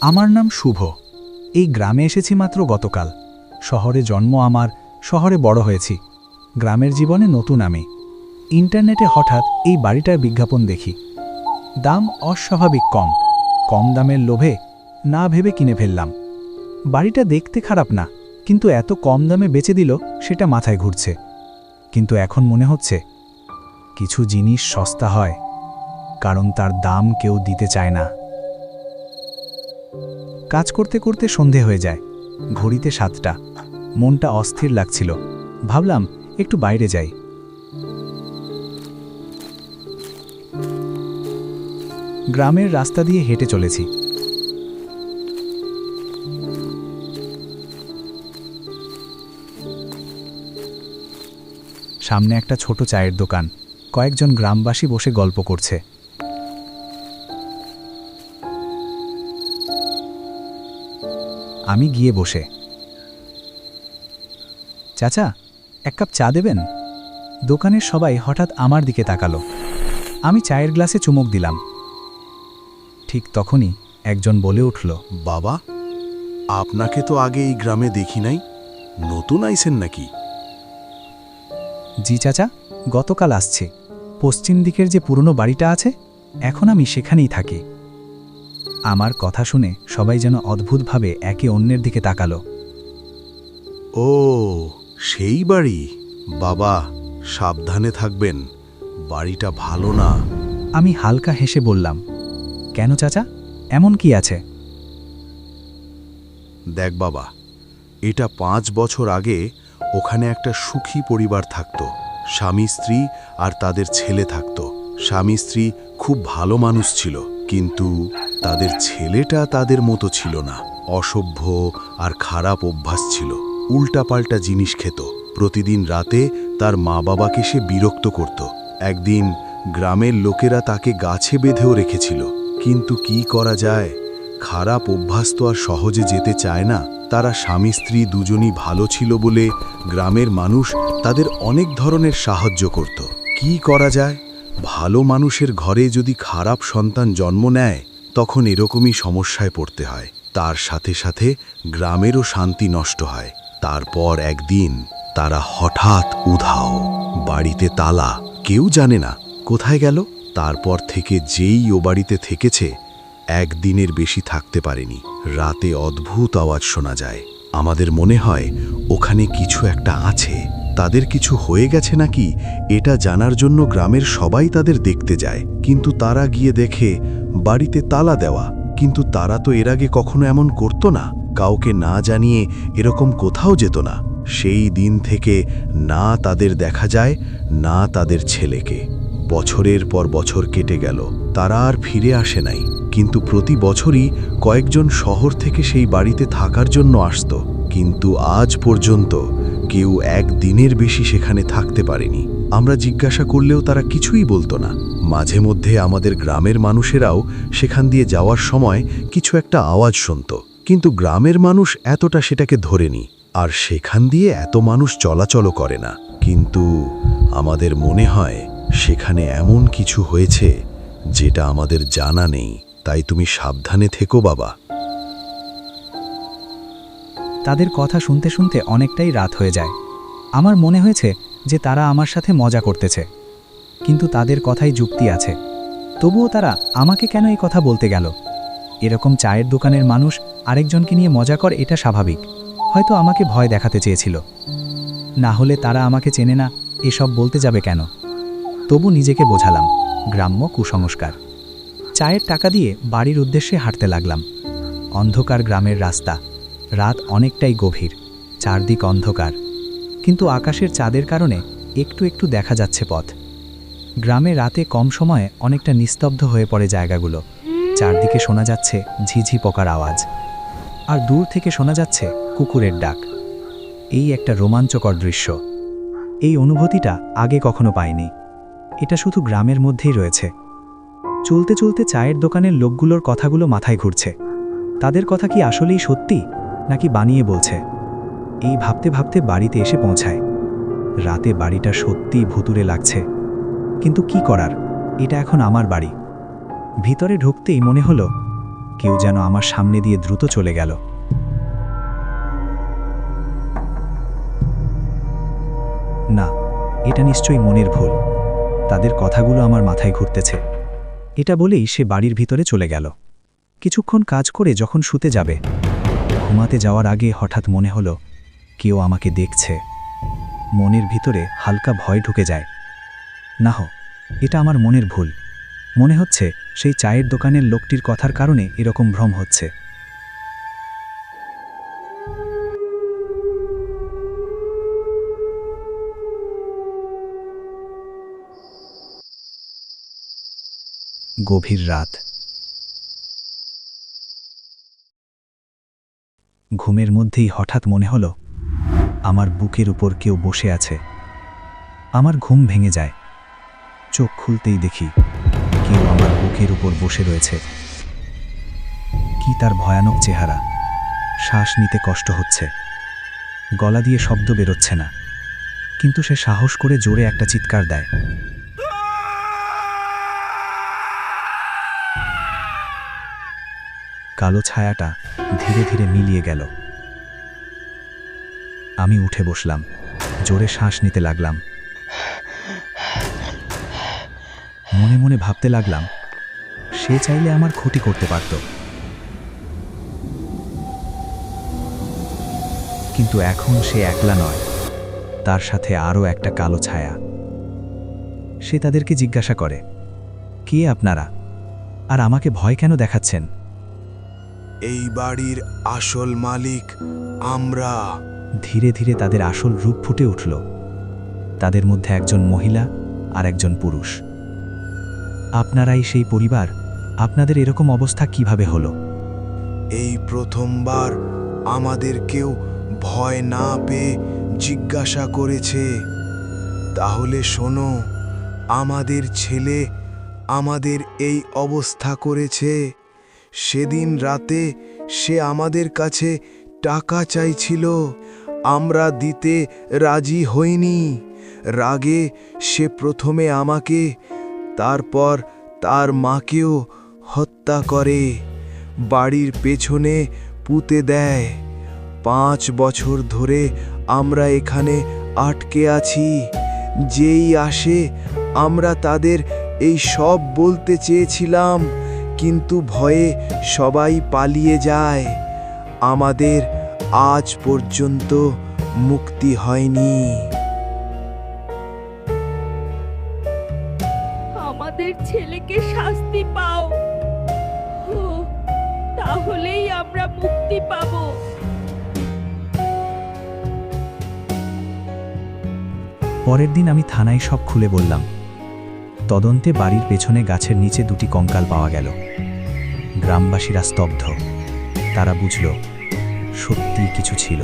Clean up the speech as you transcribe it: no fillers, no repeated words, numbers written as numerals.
আমার নাম শুভ। এই গ্রামে এসেছি মাত্র গতকাল। শহরে জন্ম আমার, শহরে বড় হয়েছি। গ্রামের জীবনে নতুন আমি। ইন্টারনেটে হঠাৎ এই বাড়িটার বিজ্ঞাপন দেখি। দাম অস্বাভাবিক কম। কম দামের লোভে না ভেবে কিনে ফেললাম। বাড়িটা দেখতে খারাপ না, কিন্তু এত কম দামে বেচে দিল সেটা মাথায় ঘুরছে। কিন্তু এখন মনে হচ্ছে কিছু জিনিস সস্তা হয় কারণ তার দাম কেউ দিতে চায় না। কাজ করতে করতে সন্ধে হয়ে যায়। ঘড়িতে 7টা। মনটা অস্থির লাগছিল। ভাবলাম একটু বাইরে যাই। গ্রামের রাস্তা দিয়ে হেঁটে চলেছি। সামনে একটা ছোট চায়ের দোকান। কয়েকজন গ্রামবাসী বসে গল্প করছে। আমি গিয়ে বসে, চাচা, এক কাপ চা দেবেন? দোকানের সবাই হঠাৎ আমার দিকে তাকালো। আমি চায়ের গ্লাসে চুমুক দিলাম। ঠিক তখনই একজন বলে উঠল, বাবা, আপনাকে তো আগে এই গ্রামে দেখি নাই, নতুন আইছেন নাকি? জি চাচা, গতকাল আসছে। পশ্চিম দিকের যে পুরনো বাড়িটা আছে, এখন আমি সেখানেই থাকি। আমার কথা শুনে সবাই যেন অদ্ভুতভাবে একে অন্যের দিকে তাকালো। ও, সেই বাড়ি। বাবা, সাবধানে থাকবেন, বাড়িটা ভালো না। আমি হালকা হেসে বললাম, কেন চাচা, এমন কি আছে? দেখ বাবা, এটা 5 বছর আগে ওখানে একটা সুখী পরিবার থাকত। স্বামী স্ত্রী আর তাদের ছেলে থাকত। স্বামী স্ত্রী খুব ভালো মানুষ ছিল, কিন্তু তাদের ছেলেটা তাদের মতো ছিল না। অসভ্য আর খারাপ অভ্যাস ছিল। উল্টাপাল্টা জিনিস খেত। প্রতিদিন রাতে তার মা বাবাকে সে বিরক্ত করত। একদিন গ্রামের লোকেরা তাকে গাছে বেঁধেও রেখেছিল। কিন্তু কি করা যায়, খারাপ অভ্যাস তো আর সহজে যেতে চায় না। তারা স্বামী স্ত্রী দুজনই ভালো ছিল বলে গ্রামের মানুষ তাদের অনেক ধরনের সাহায্য করত। কি করা যায়, ভালো মানুষের ঘরে যদি খারাপ সন্তান জন্ম নেয়, তখন এরকমই সমস্যায় পড়তে হয়। তার সাথে সাথে গ্রামেরও শান্তি নষ্ট হয়। তারপর একদিন তারা হঠাৎ উধাও। বাড়িতে তালা, কেউ জানে না কোথায় গেল। তারপর থেকে যেই ও বাড়িতে থেকেছে, একদিনের বেশি থাকতে পারেনি। রাতে অদ্ভুত আওয়াজ শোনা যায়। আমাদের মনে হয় ওখানে কিছু একটা আছে। তাদের কিছু হয়ে গেছে নাকি এটা জানার জন্য গ্রামের সবাই তাদের দেখতে যায়। কিন্তু তারা গিয়ে দেখে বাড়িতে তালা দেওয়া। কিন্তু তারা তো এর আগে কখনো এমন করত না। কাউকে না জানিয়ে এরকম কোথাও যেত না। সেই দিন থেকে না তাদের দেখা যায়, না তাদের ছেলেকে। বছরের পর বছর কেটে গেল, তারা আর ফিরে আসে নাই। কিন্তু প্রতি বছরই কয়েকজন শহর থেকে সেই বাড়িতে থাকার জন্য আসত। কিন্তু আজ পর্যন্ত কেউ একদিনের বেশি সেখানে থাকতে পারেনি। আমরা জিজ্ঞাসা করলেও তারা কিছুই বলতো না। মাঝে মধ্যে আমাদের গ্রামের মানুষেরাও সেখান দিয়ে যাওয়ার সময় কিছু একটা আওয়াজ শুনত, কিন্তু গ্রামের মানুষ এতটা সেটাকে ধরেনি। আর সেখান দিয়ে এত মানুষ চলাচলও করে না। কিন্তু আমাদের মনে হয় সেখানে এমন কিছু হয়েছে যেটা আমাদের জানা নেই। তাই তুমি সাবধানে থেকো বাবা। তাদের কথা শুনতে শুনতে অনেকটাই রাত হয়ে যায়। আমার মনে হয়েছে যে তারা আমার সাথে মজা করতেছে, কিন্তু তাদের কথাই যুক্তি আছে। তবুও তারা আমাকে কেন এই কথা বলতে গেল? এরকম চায়ের দোকানের মানুষ আরেকজনকে নিয়ে মজা কর, এটা স্বাভাবিক। হয়তো আমাকে ভয় দেখাতে চেয়েছিল। না হলে তারা আমাকে চেনে না, এসব বলতে যাবে কেন? তবু নিজেকে বোঝালাম, গ্রাম্য কুসংস্কার। চায়ের টাকা দিয়ে বাড়ির উদ্দেশ্যে হাঁটতে লাগলাম। অন্ধকার গ্রামের রাস্তা। রাত অনেকটাই গভীর, চারদিক অন্ধকার, কিন্তু আকাশের চাঁদের কারণে একটু একটু দেখা যাচ্ছে পথ। গ্রামে রাতে কম সময়ে অনেকটা নিস্তব্ধ হয়ে পড়ে জায়গাগুলো। চারদিকে শোনা যাচ্ছে ঝিঝি পোকার আওয়াজ, আর দূর থেকে শোনা যাচ্ছে কুকুরের ডাক। এই একটা রোমাঞ্চকর দৃশ্য। এই অনুভূতিটা আগে কখনো পাইনি। এটা শুধু গ্রামের মধ্যেই রয়েছে। চলতে চলতে চায়ের দোকানের লোকগুলোর কথাগুলো মাথায় ঘুরছে। তাদের কথা কি আসলেই সত্যি, নাকি বানিয়ে বলছে? এই ভাবতে ভাবতে বাড়িতে এসে পৌঁছায়। রাতে বাড়িটা সত্যিই ভুতুরে লাগছে, কিন্তু কি করার, এটা এখন আমার বাড়ি। ভিতরে ঢুকতেই মনে হলো কেউ যেন আমার সামনে দিয়ে দ্রুত চলে গেল। না, এটা নিশ্চয়ই মনের ভুল। তাদের কথাগুলো আমার মাথায় ঘুরতেছে। এটা বলেই সে বাড়ির ভিতরে চলে গেল। কিছুক্ষণ কাজ করে যখন শুতে যাবে, ঘুমাতে যাওয়ার আগে হঠাৎ মনে হলো কেউ আমাকে দেখছে। মনের ভিতরে হালকা ভয় ঢুকে যায়। না হো, এটা আমার মনের ভুল। মনে হচ্ছে সেই চায়ের দোকানের লোকটির কথার কারণে এরকম ভ্রম হচ্ছে। গভীর রাত। ঘুমের মধ্যেই হঠাৎ মনে হলো আমার বুকের উপর কেউ বসে আছে। আমার ঘুম ভেঙে যায়। চোখ খুলতেই দেখি কেউ আমার বুকের উপর বসে রয়েছে। কি তার ভয়ানক চেহারা! শ্বাস নিতে কষ্ট হচ্ছে, গলা দিয়ে শব্দ বেরোচ্ছে না, কিন্তু সে সাহস করে জোরে একটা চিৎকার দেয়। কালো ছায়াটা ধীরে ধীরে মিলিয়ে গেল। আমি উঠে বসলাম, জোরে শ্বাস নিতে লাগলাম। মনে মনে ভাবতে লাগলাম, সে চাইলে আমার ক্ষতি করতে পারত, কিন্তু এখন সে একলা নয়, তার সাথে আরও একটা কালো ছায়া। সে তাদেরকে জিজ্ঞাসা করে, কে আপনারা, আর আমাকে ভয় কেন দেখাচ্ছেন? এই বাড়ির আসল মালিক আমরা। ধীরে ধীরে তাদের আসল রূপ ফুটে উঠল। তাদের মধ্যে একজন মহিলা আর একজন পুরুষ। আপনারাই সেই পরিবার? আপনাদের এরকম অবস্থা কিভাবে হলো? এই প্রথমবার আমাদের কেউ ভয় না পেয়ে জিজ্ঞাসা করেছে। তাহলে শোনো, আমাদের ছেলে আমাদের এই অবস্থা করেছে। সেদিন রাতে সে আমাদের কাছে টাকা চাইছিল, আমরা দিতে রাজি হইনি। রাগে সে প্রথমে আমাকে, তারপর তার মাকেও হত্যা করে, বাড়ির পেছনে পুঁতে দেয়। 5 বছর ধরে আমরা এখানে আটকে আছি। যেই আসে আমরা তাদের এই সব বলতে চেয়েছিলাম, কিন্তু ভয়ে সবাই পালিয়ে যায়। আমাদের আজ পর্যন্ত মুক্তি হয়নি। আমাদের ছেলেকে শাস্তি পাও, তাহলেই আমরা মুক্তি পাবো। পরের দিন আমি থানায় সব খুলে বললাম। তদন্তে বাড়ির পেছনে গাছের নিচে 2টি কঙ্কাল পাওয়া গেল। গ্রামবাসীরা স্তব্ধ। তারা বুঝল সত্যি কিছু ছিল।